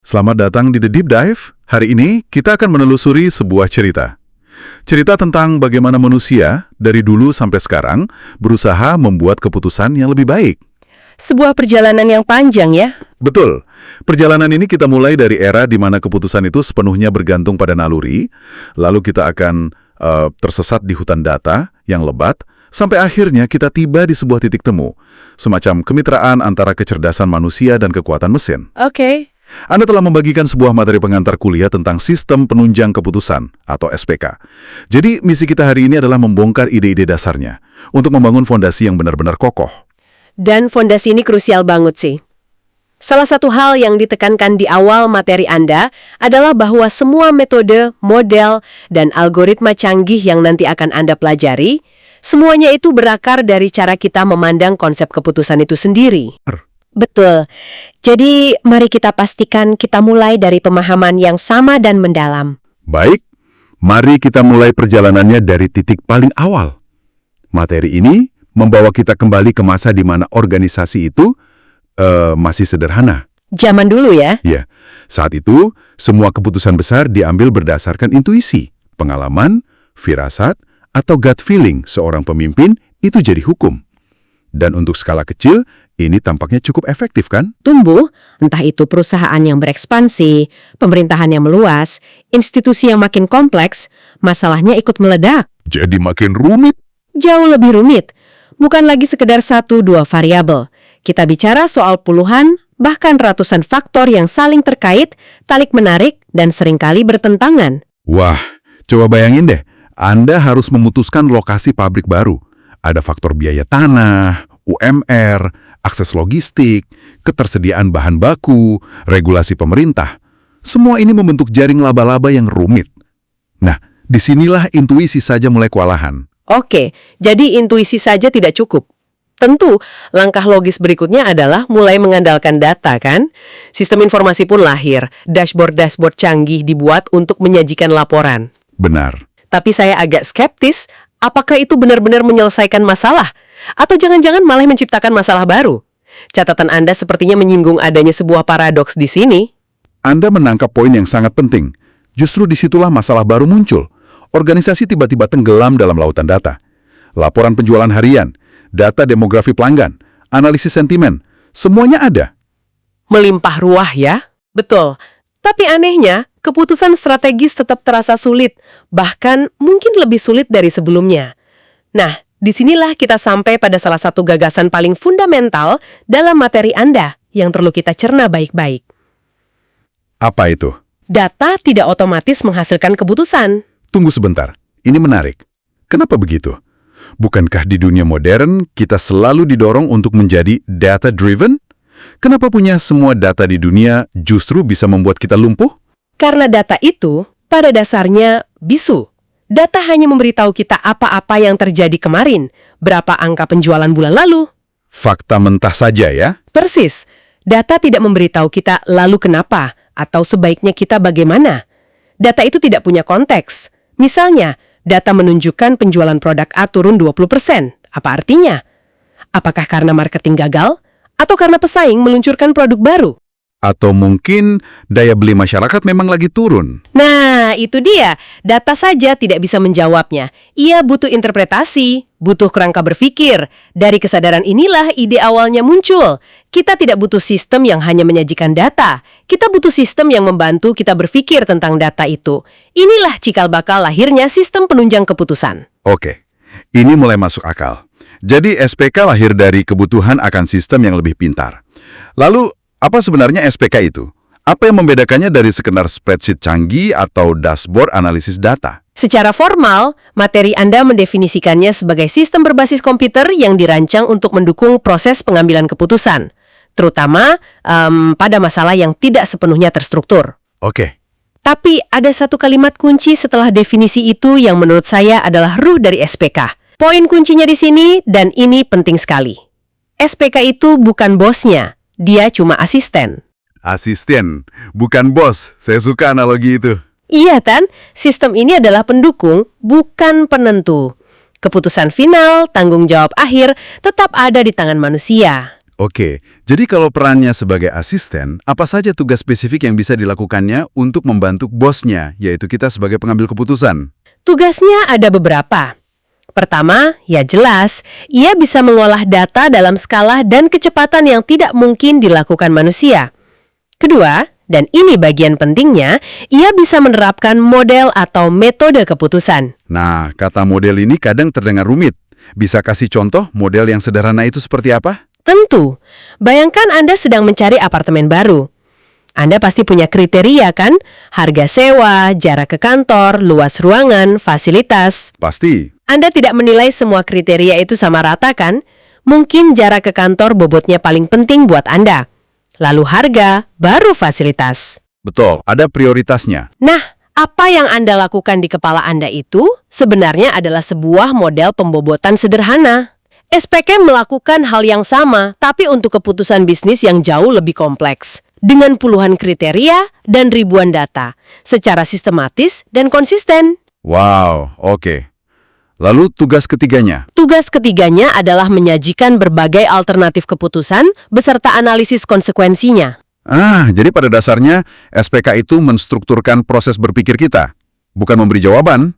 Selamat datang di The Deep Dive. Hari ini kita akan menelusuri sebuah cerita. Cerita tentang bagaimana manusia dari dulu sampai sekarang berusaha membuat keputusan yang lebih baik. Sebuah perjalanan yang panjang ya. Betul. Perjalanan ini kita mulai dari era di mana keputusan itu sepenuhnya bergantung pada naluri, lalu kita akan tersesat di hutan data yang lebat, sampai akhirnya kita tiba di sebuah titik temu, semacam kemitraan antara kecerdasan manusia dan kekuatan mesin. Oke. Anda telah membagikan sebuah materi pengantar kuliah tentang sistem penunjang keputusan atau SPK. Jadi misi kita hari ini adalah membongkar ide-ide dasarnya untuk membangun fondasi yang benar-benar kokoh. Dan fondasi ini krusial banget sih. Salah satu hal yang ditekankan di awal materi Anda adalah bahwa semua metode, model, dan algoritma canggih yang nanti akan Anda pelajari, semuanya itu berakar dari cara kita memandang konsep keputusan itu sendiri. Betul. Jadi, mari kita pastikan kita mulai dari pemahaman yang sama dan mendalam. Baik, mari kita mulai perjalanannya dari titik paling awal. Materi ini membawa kita kembali ke masa di mana organisasi itu masih sederhana. Zaman dulu ya? Ya, saat itu semua keputusan besar diambil berdasarkan intuisi, pengalaman, firasat, atau gut feeling seorang pemimpin itu jadi hukum. Dan untuk skala kecil, ini tampaknya cukup efektif kan? Tumbuh, entah itu perusahaan yang berekspansi, pemerintahan yang meluas, institusi yang makin kompleks, masalahnya ikut meledak. Jadi makin rumit. Jauh lebih rumit. Bukan lagi sekedar 1-2 variabel. Kita bicara soal puluhan, bahkan ratusan faktor yang saling terkait, tarik-menarik, dan seringkali bertentangan. Wah, coba bayangin deh, Anda harus memutuskan lokasi pabrik baru. Ada faktor biaya tanah, UMR, akses logistik, ketersediaan bahan baku, regulasi pemerintah. Semua ini membentuk jaring laba-laba yang rumit. Nah, disinilah intuisi saja mulai kewalahan. Oke, jadi intuisi saja tidak cukup. Tentu, langkah logis berikutnya adalah mulai mengandalkan data, kan? Sistem informasi pun lahir, dashboard-dashboard canggih dibuat untuk menyajikan laporan. Benar. Tapi saya agak skeptis, apakah itu benar-benar menyelesaikan masalah? Atau jangan-jangan malah menciptakan masalah baru? Catatan Anda sepertinya menyinggung adanya sebuah paradoks di sini. Anda menangkap poin yang sangat penting. Justru disitulah masalah baru muncul. Organisasi tiba-tiba tenggelam dalam lautan data. Laporan penjualan harian, data demografi pelanggan, analisis sentimen, semuanya ada. Melimpah ruah ya? Betul. Tapi anehnya, keputusan strategis tetap terasa sulit, bahkan mungkin lebih sulit dari sebelumnya. Nah, disinilah kita sampai pada salah satu gagasan paling fundamental dalam materi Anda yang perlu kita cerna baik-baik. Apa itu? Data tidak otomatis menghasilkan keputusan. Tunggu sebentar, ini menarik. Kenapa begitu? Bukankah di dunia modern kita selalu didorong untuk menjadi data-driven? Kenapa punya semua data di dunia justru bisa membuat kita lumpuh? Karena data itu pada dasarnya bisu. Data hanya memberitahu kita apa-apa yang terjadi kemarin, berapa angka penjualan bulan lalu. Fakta mentah saja ya? Persis. Data tidak memberitahu kita lalu kenapa, atau sebaiknya kita bagaimana. Data itu tidak punya konteks. Misalnya, data menunjukkan penjualan produk A turun 20%. Apa artinya? Apakah karena marketing gagal? Atau karena pesaing meluncurkan produk baru? Atau mungkin daya beli masyarakat memang lagi turun? Nah, itu dia. Data saja tidak bisa menjawabnya. Ia butuh interpretasi, butuh kerangka berpikir. Dari kesadaran inilah ide awalnya muncul. Kita tidak butuh sistem yang hanya menyajikan data. Kita butuh sistem yang membantu kita berpikir tentang data itu. Inilah cikal bakal lahirnya sistem penunjang keputusan. Oke, ini mulai masuk akal. Jadi SPK lahir dari kebutuhan akan sistem yang lebih pintar. Lalu, apa sebenarnya SPK itu? Apa yang membedakannya dari sekedar spreadsheet canggih atau dashboard analisis data? Secara formal, materi Anda mendefinisikannya sebagai sistem berbasis komputer yang dirancang untuk mendukung proses pengambilan keputusan, terutama pada masalah yang tidak sepenuhnya terstruktur. Oke. Tapi ada satu kalimat kunci setelah definisi itu yang menurut saya adalah ruh dari SPK. Poin kuncinya di sini, dan ini penting sekali. SPK itu bukan bosnya, dia cuma asisten. Asisten, bukan bos. Saya suka analogi itu. Iya kan? Sistem ini adalah pendukung, bukan penentu. Keputusan final, tanggung jawab akhir, tetap ada di tangan manusia. Oke, jadi kalau perannya sebagai asisten, apa saja tugas spesifik yang bisa dilakukannya untuk membantu bosnya, yaitu kita sebagai pengambil keputusan? Tugasnya ada beberapa. Pertama, ya jelas, ia bisa mengolah data dalam skala dan kecepatan yang tidak mungkin dilakukan manusia. Kedua, dan ini bagian pentingnya, ia bisa menerapkan model atau metode keputusan. Nah, kata model ini kadang terdengar rumit. Bisa kasih contoh model yang sederhana itu seperti apa? Tentu, bayangkan Anda sedang mencari apartemen baru. Anda pasti punya kriteria kan? Harga sewa, jarak ke kantor, luas ruangan, fasilitas. Pasti. Anda tidak menilai semua kriteria itu sama rata kan? Mungkin jarak ke kantor bobotnya paling penting buat Anda. Lalu harga, baru fasilitas. Betul, ada prioritasnya. Nah, apa yang Anda lakukan di kepala Anda itu sebenarnya adalah sebuah model pembobotan sederhana. SPK melakukan hal yang sama, tapi untuk keputusan bisnis yang jauh lebih kompleks. Dengan puluhan kriteria dan ribuan data, secara sistematis dan konsisten. Wow, oke. Lalu tugas ketiganya? Tugas ketiganya adalah menyajikan berbagai alternatif keputusan beserta analisis konsekuensinya. Jadi pada dasarnya SPK itu menstrukturkan proses berpikir kita. Bukan memberi jawaban,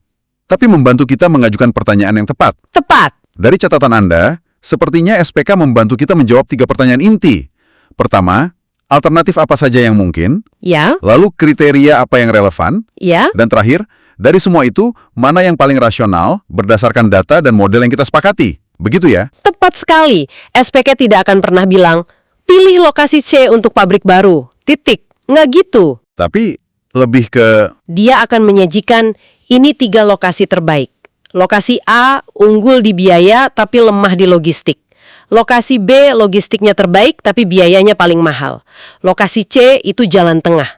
tapi membantu kita mengajukan pertanyaan yang tepat. Tepat. Dari catatan Anda, sepertinya SPK membantu kita menjawab 3 pertanyaan inti. Pertama, alternatif apa saja yang mungkin? Ya, Lalu kriteria apa yang relevan? ya. Dan terakhir, dari semua itu, mana yang paling rasional berdasarkan data dan model yang kita sepakati? Begitu ya? Tepat sekali. SPK tidak akan pernah bilang, pilih lokasi C untuk pabrik baru. Titik. Nggak gitu. Tapi lebih ke... Dia akan menyajikan, ini 3 lokasi terbaik. Lokasi A unggul di biaya tapi lemah di logistik. Lokasi B logistiknya terbaik tapi biayanya paling mahal. Lokasi C itu jalan tengah.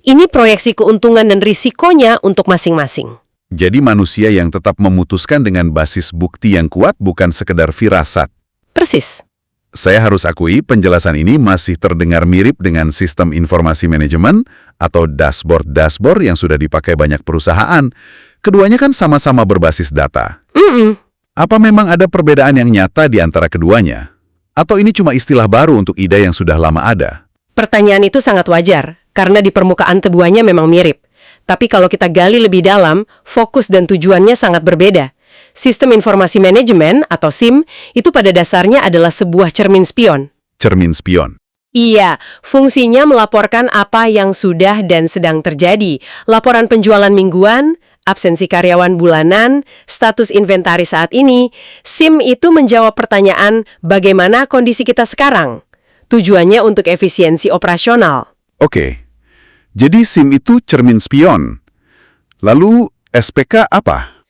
Ini proyeksi keuntungan dan risikonya untuk masing-masing. Jadi manusia yang tetap memutuskan dengan basis bukti yang kuat bukan sekedar firasat. Persis. Saya harus akui penjelasan ini masih terdengar mirip dengan sistem informasi manajemen atau dashboard-dashboard yang sudah dipakai banyak perusahaan. Keduanya kan sama-sama berbasis data. Apa memang ada perbedaan yang nyata di antara keduanya? Atau ini cuma istilah baru untuk ide yang sudah lama ada? Pertanyaan itu sangat wajar, karena di permukaan keduanya memang mirip. Tapi kalau kita gali lebih dalam, fokus dan tujuannya sangat berbeda. Sistem informasi manajemen atau SIM itu pada dasarnya adalah sebuah cermin spion. Cermin spion. Iya, fungsinya melaporkan apa yang sudah dan sedang terjadi. Laporan penjualan mingguan, absensi karyawan bulanan, status inventaris saat ini. SIM itu menjawab pertanyaan bagaimana kondisi kita sekarang. Tujuannya untuk efisiensi operasional. Oke. Jadi SIM itu cermin spion. Lalu SPK apa?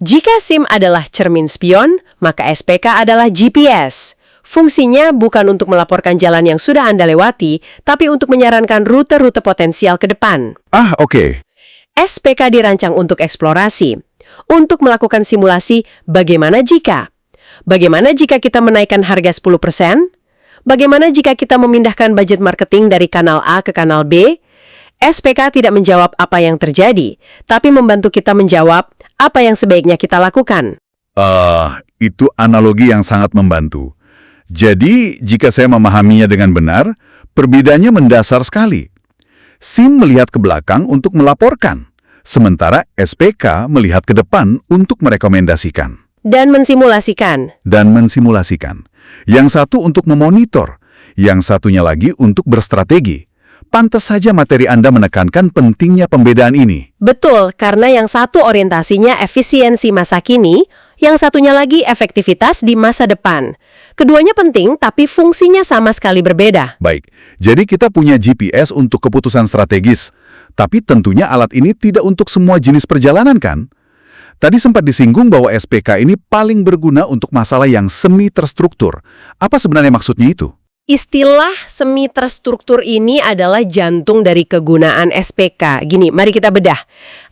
Jika SIM adalah cermin spion, maka SPK adalah GPS. Fungsinya bukan untuk melaporkan jalan yang sudah Anda lewati, tapi untuk menyarankan rute-rute potensial ke depan. Oke. SPK dirancang untuk eksplorasi, untuk melakukan simulasi bagaimana jika. Bagaimana jika kita menaikkan harga 10%? Bagaimana jika kita memindahkan budget marketing dari kanal A ke kanal B? SPK tidak menjawab apa yang terjadi, tapi membantu kita menjawab apa yang sebaiknya kita lakukan. Itu analogi yang sangat membantu. Jadi, jika saya memahaminya dengan benar, perbedaannya mendasar sekali. SIM melihat ke belakang untuk melaporkan, sementara SPK melihat ke depan untuk merekomendasikan. Dan mensimulasikan. Yang satu untuk memonitor, yang satunya lagi untuk berstrategi. Pantas saja materi Anda menekankan pentingnya pembedaan ini. Betul, karena yang satu orientasinya efisiensi masa kini, yang satunya lagi efektivitas di masa depan. Keduanya penting, tapi fungsinya sama sekali berbeda. Baik, jadi kita punya GPS untuk keputusan strategis. Tapi tentunya alat ini tidak untuk semua jenis perjalanan kan? Tadi sempat disinggung bahwa SPK ini paling berguna untuk masalah yang semi terstruktur. Apa sebenarnya maksudnya itu? Istilah semi terstruktur ini adalah jantung dari kegunaan SPK. Gini, mari kita bedah.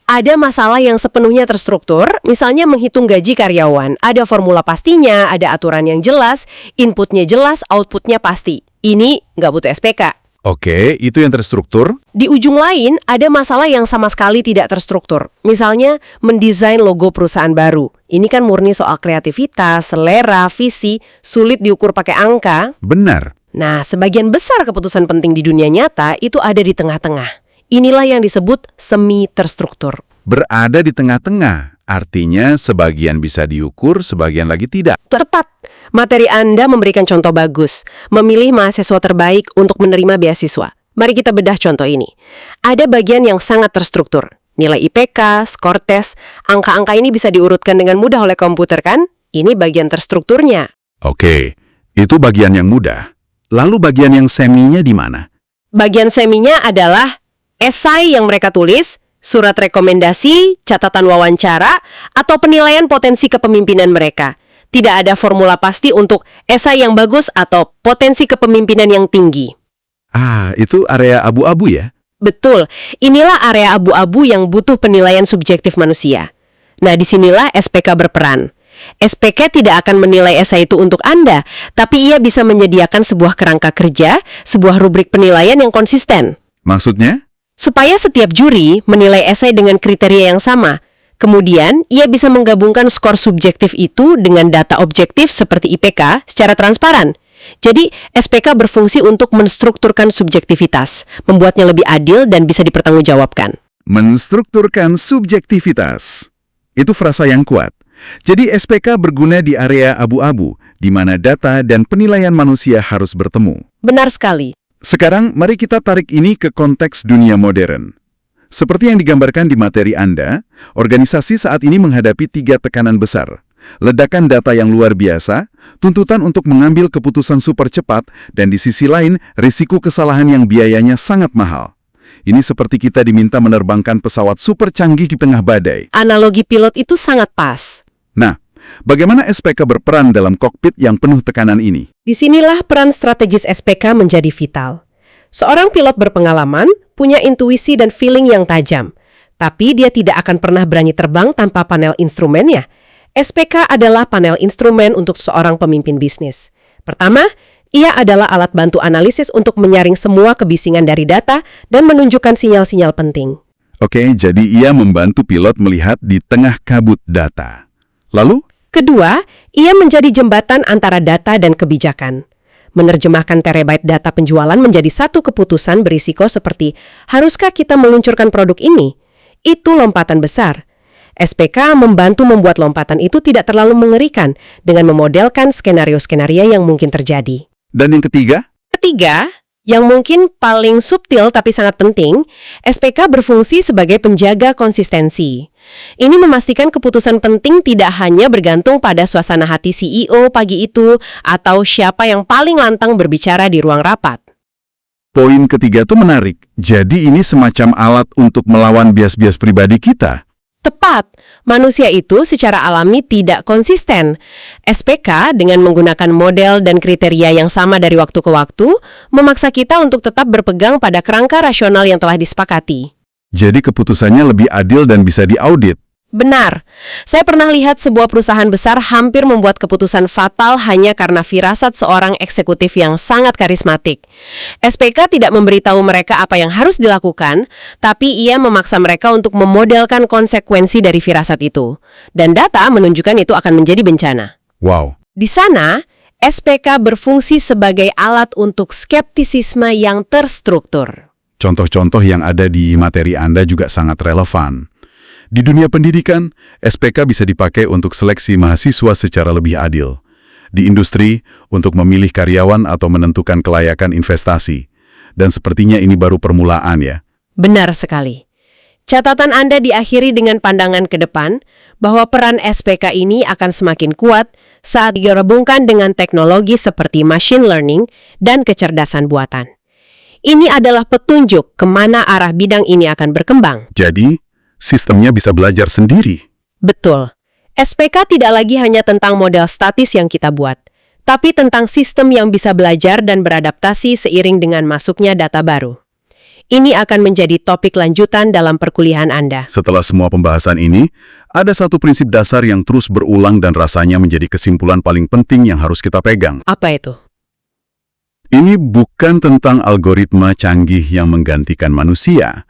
Ada masalah yang sepenuhnya terstruktur, misalnya menghitung gaji karyawan. Ada formula pastinya, ada aturan yang jelas, inputnya jelas, outputnya pasti. Ini nggak butuh SPK. Oke, itu yang terstruktur. Di ujung lain, ada masalah yang sama sekali tidak terstruktur. Misalnya, mendesain logo perusahaan baru. Ini kan murni soal kreativitas, selera, visi, sulit diukur pakai angka. Benar. Nah, sebagian besar keputusan penting di dunia nyata itu ada di tengah-tengah. Inilah yang disebut semi terstruktur. Berada di tengah-tengah, artinya sebagian bisa diukur, sebagian lagi tidak. Tepat. Materi Anda memberikan contoh bagus. Memilih mahasiswa terbaik untuk menerima beasiswa. Mari kita bedah contoh ini. Ada bagian yang sangat terstruktur. Nilai IPK, skor tes, angka-angka ini bisa diurutkan dengan mudah oleh komputer kan? Ini bagian terstrukturnya. Oke, itu bagian yang mudah. Lalu bagian yang seminya di mana? Bagian seminya adalah esai yang mereka tulis, surat rekomendasi, catatan wawancara, atau penilaian potensi kepemimpinan mereka. Tidak ada formula pasti untuk esai yang bagus atau potensi kepemimpinan yang tinggi. Ah, itu area abu-abu ya? Betul, inilah area abu-abu yang butuh penilaian subjektif manusia. Nah, disinilah SPK berperan. SPK tidak akan menilai esai itu untuk Anda, tapi ia bisa menyediakan sebuah kerangka kerja, sebuah rubrik penilaian yang konsisten. Maksudnya? Supaya setiap juri menilai esai dengan kriteria yang sama. Kemudian, ia bisa menggabungkan skor subjektif itu dengan data objektif seperti IPK secara transparan. Jadi, SPK berfungsi untuk menstrukturkan subjektivitas, membuatnya lebih adil dan bisa dipertanggungjawabkan. Menstrukturkan subjektivitas. Itu frasa yang kuat. Jadi SPK berguna di area abu-abu, di mana data dan penilaian manusia harus bertemu. Benar sekali. Sekarang, mari kita tarik ini ke konteks dunia modern. Seperti yang digambarkan di materi Anda, organisasi saat ini menghadapi 3 tekanan besar. Ledakan data yang luar biasa, tuntutan untuk mengambil keputusan super cepat, dan di sisi lain, risiko kesalahan yang biayanya sangat mahal. Ini seperti kita diminta menerbangkan pesawat super canggih di tengah badai. Analogi pilot itu sangat pas. Nah, bagaimana SPK berperan dalam kokpit yang penuh tekanan ini? Disinilah peran strategis SPK menjadi vital. Seorang pilot berpengalaman, punya intuisi dan feeling yang tajam. Tapi dia tidak akan pernah berani terbang tanpa panel instrumennya. SPK adalah panel instrumen untuk seorang pemimpin bisnis. Pertama, ia adalah alat bantu analisis untuk menyaring semua kebisingan dari data dan menunjukkan sinyal-sinyal penting. Oke, jadi ia membantu pilot melihat di tengah kabut data. Lalu? Kedua, ia menjadi jembatan antara data dan kebijakan. Menerjemahkan terabyte data penjualan menjadi satu keputusan berisiko seperti, haruskah kita meluncurkan produk ini? Itu lompatan besar. SPK membantu membuat lompatan itu tidak terlalu mengerikan dengan memodelkan skenario-skenario yang mungkin terjadi. Dan yang ketiga? Ketiga, yang mungkin paling subtil tapi sangat penting, SPK berfungsi sebagai penjaga konsistensi. Ini memastikan keputusan penting tidak hanya bergantung pada suasana hati CEO pagi itu atau siapa yang paling lantang berbicara di ruang rapat. Poin ketiga tuh menarik. Jadi ini semacam alat untuk melawan bias-bias pribadi kita. Tepat, manusia itu secara alami tidak konsisten. SPK dengan menggunakan model dan kriteria yang sama dari waktu ke waktu, memaksa kita untuk tetap berpegang pada kerangka rasional yang telah disepakati. Jadi keputusannya lebih adil dan bisa diaudit. Benar. Saya pernah lihat sebuah perusahaan besar hampir membuat keputusan fatal hanya karena firasat seorang eksekutif yang sangat karismatik. SPK tidak memberitahu mereka apa yang harus dilakukan, tapi ia memaksa mereka untuk memodelkan konsekuensi dari firasat itu. Dan data menunjukkan itu akan menjadi bencana. Wow. Di sana, SPK berfungsi sebagai alat untuk skeptisisme yang terstruktur. Contoh-contoh yang ada di materi Anda juga sangat relevan. Di dunia pendidikan, SPK bisa dipakai untuk seleksi mahasiswa secara lebih adil. Di industri, untuk memilih karyawan atau menentukan kelayakan investasi. Dan sepertinya ini baru permulaan ya. Benar sekali. Catatan Anda diakhiri dengan pandangan ke depan bahwa peran SPK ini akan semakin kuat saat digabungkan dengan teknologi seperti machine learning dan kecerdasan buatan. Ini adalah petunjuk kemana arah bidang ini akan berkembang. Jadi, sistemnya bisa belajar sendiri. Betul. SPK tidak lagi hanya tentang model statis yang kita buat, tapi tentang sistem yang bisa belajar dan beradaptasi seiring dengan masuknya data baru. Ini akan menjadi topik lanjutan dalam perkuliahan Anda. Setelah semua pembahasan ini, ada satu prinsip dasar yang terus berulang dan rasanya menjadi kesimpulan paling penting yang harus kita pegang. Apa itu? Ini bukan tentang algoritma canggih yang menggantikan manusia.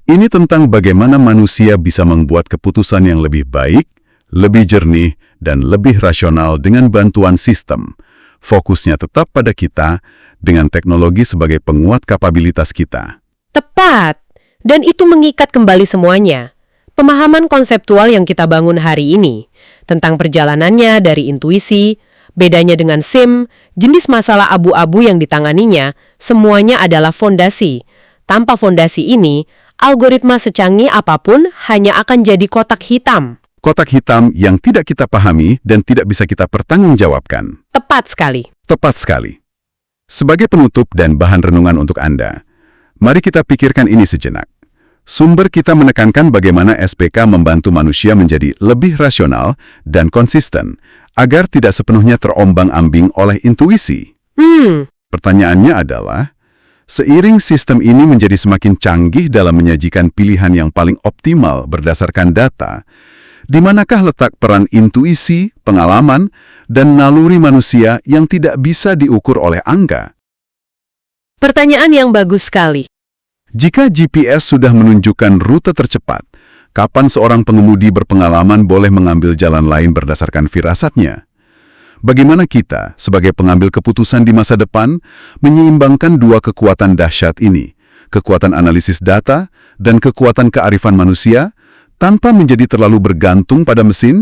Ini tentang bagaimana manusia bisa membuat keputusan yang lebih baik, lebih jernih, dan lebih rasional dengan bantuan sistem. Fokusnya tetap pada kita, dengan teknologi sebagai penguat kapabilitas kita. Tepat. Dan itu mengikat kembali semuanya. Pemahaman konseptual yang kita bangun hari ini, tentang perjalanannya dari intuisi, bedanya dengan SIM, jenis masalah abu-abu yang ditanganinya, semuanya adalah fondasi. Tanpa fondasi ini, algoritma secanggih apapun hanya akan jadi kotak hitam. Kotak hitam yang tidak kita pahami dan tidak bisa kita pertanggungjawabkan. Tepat sekali. Tepat sekali. Sebagai penutup dan bahan renungan untuk Anda, mari kita pikirkan ini sejenak. Sumber kita menekankan bagaimana SPK membantu manusia menjadi lebih rasional dan konsisten, agar tidak sepenuhnya terombang-ambing oleh intuisi. Pertanyaannya adalah, seiring sistem ini menjadi semakin canggih dalam menyajikan pilihan yang paling optimal berdasarkan data, di manakah letak peran intuisi, pengalaman, dan naluri manusia yang tidak bisa diukur oleh angka? Pertanyaan yang bagus sekali. Jika GPS sudah menunjukkan rute tercepat, kapan seorang pengemudi berpengalaman boleh mengambil jalan lain berdasarkan firasatnya? Bagaimana kita, sebagai pengambil keputusan di masa depan, menyeimbangkan dua kekuatan dahsyat ini, kekuatan analisis data dan kekuatan kearifan manusia, tanpa menjadi terlalu bergantung pada mesin?